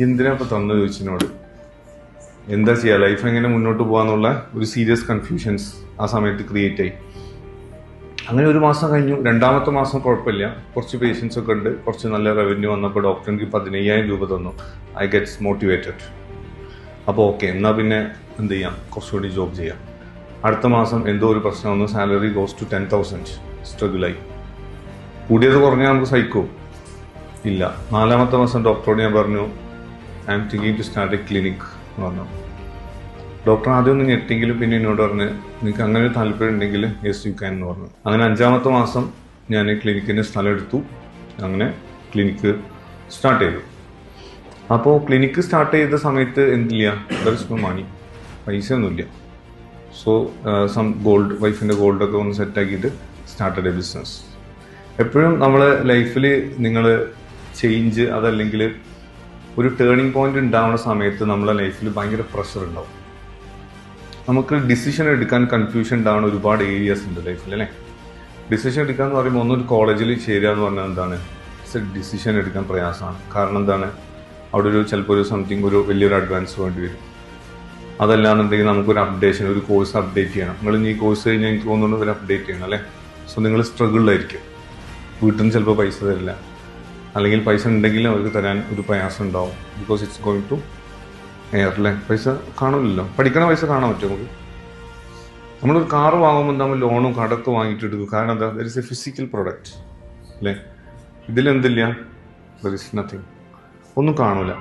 എന്തിനാ ഇപ്പൊ തന്നു ചോദിച്ചതിനോട് എന്താ ചെയ്യുക, ലൈഫ് എങ്ങനെ മുന്നോട്ട് പോകാന്നുള്ള ഒരു സീരിയസ് കൺഫ്യൂഷൻസ് ആ സമയത്ത് ക്രിയേറ്റ് ആയി. അങ്ങനെ ഒരു മാസം കഴിഞ്ഞു. രണ്ടാമത്തെ മാസം കുഴപ്പമില്ല, കുറച്ച് പേഷ്യൻസ് ഒക്കെ ഉണ്ട്, കുറച്ച് നല്ല റവന്യൂ വന്നപ്പോൾ ഡോക്ടർ എനിക്ക് 15,000 രൂപ തന്നു. I gets motivated. അപ്പോൾ ഓക്കെ, എന്നാൽ പിന്നെ എന്ത് ചെയ്യാം, കുറച്ചുകൂടി ജോബ് ചെയ്യാം. അടുത്ത മാസം എന്തോ ഒരു പ്രശ്നം വന്നു, സാലറി ഗോസ് ടു 10,000. സ്ട്രഗിളായി. കൂടിയത് കുറഞ്ഞാൽ നമുക്ക് സഹിക്കോ? ഇല്ല. നാലാമത്തെ മാസം ഡോക്ടറോട് ഞാൻ പറഞ്ഞു, I am thinking to start a clinic എന്ന് പറഞ്ഞു. ഡോക്ടർ ആദ്യം ഒന്ന് ഞെട്ടിയെങ്കിലും പിന്നെ എന്നോട് പറഞ്ഞ്, നിങ്ങൾക്ക് അങ്ങനെ ഒരു താല്പര്യം ഉണ്ടെങ്കിൽ യെസ് യു ക്യാൻ എന്ന് പറഞ്ഞു. അങ്ങനെ 5ാമത്തെ മാസം ഞാൻ ക്ലിനിക്കിൻ്റെ സ്ഥലം എടുത്തു. അങ്ങനെ ക്ലിനിക്ക് സ്റ്റാർട്ട് ചെയ്തു. അപ്പോൾ ക്ലിനിക്ക് സ്റ്റാർട്ട് ചെയ്ത സമയത്ത് എന്തില്ല, ദർ ഇസ് നോ മണി, പൈസ ഒന്നുമില്ല. സോ സം ഗോൾഡ്, വൈഫിൻ്റെ ഗോൾഡൊക്കെ ഒന്ന് സെറ്റാക്കിയിട്ട് സ്റ്റാർട്ടഡ് എ ബിസിനസ്. എപ്പോഴും നമ്മളെ ലൈഫിൽ നിങ്ങൾ ചേഞ്ച്, അതല്ലെങ്കിൽ ഒരു ടേണിംഗ് പോയിന്റ് ഉണ്ടാവുന്ന സമയത്ത് നമ്മളെ ലൈഫിൽ ഭയങ്കര പ്രഷർ ഉണ്ടാവും. നമുക്ക് ഡിസിഷൻ എടുക്കാൻ കൺഫ്യൂഷൻ ഉണ്ടാവുന്ന ഒരുപാട് ഏരിയാസ് ഉണ്ട് ലൈഫിൽ, അല്ലേ? ഡിസിഷൻ എടുക്കുക എന്ന് പറയുമ്പോൾ ഒന്നൊരു കോളേജിൽ ചേരുക എന്ന് പറഞ്ഞാൽ എന്താണ്, ഡിസിഷൻ എടുക്കാൻ പ്രയാസമാണ്. കാരണം എന്താണ്, അവിടെ ചിലപ്പോൾ ഒരു വലിയൊരു അഡ്വാൻസ് വേണ്ടി വരും. അതല്ലാന്നുണ്ടെങ്കിൽ നമുക്കൊരു അപ്ഡേഷൻ, ഒരു കോഴ്സ് അപ്ഡേറ്റ് ചെയ്യണം. നിങ്ങൾ ഈ കോഴ്സ് കഴിഞ്ഞാൽ എനിക്ക് തോന്നുന്നു ഒരു അപ്ഡേറ്റ് ചെയ്യണം, അല്ലേ? സോ നിങ്ങൾ സ്ട്രഗിളിലായിരിക്കും. വീട്ടിൽ നിന്ന് ചിലപ്പോൾ പൈസ തരില്ല, അല്ലെങ്കിൽ പൈസ ഉണ്ടെങ്കിലും അവർക്ക് തരാൻ ഒരു പ്രയാസം ഉണ്ടാവും. Because it's going to air, അല്ലേ? പൈസ കാണില്ലല്ലോ. പഠിക്കണ പൈസ കാണാൻ പറ്റും നമുക്ക്. നമ്മളൊരു കാറ് വാങ്ങുമ്പോൾ നമ്മൾ ലോണും കടക്ക് വാങ്ങിയിട്ട് എടുക്കും. കാരണം എന്താ, there is A physical product, അല്ലേ? ഇതിലെന്തില്ല, ദർ ഇസ് നത്തിങ്, ഒന്നും കാണൂല.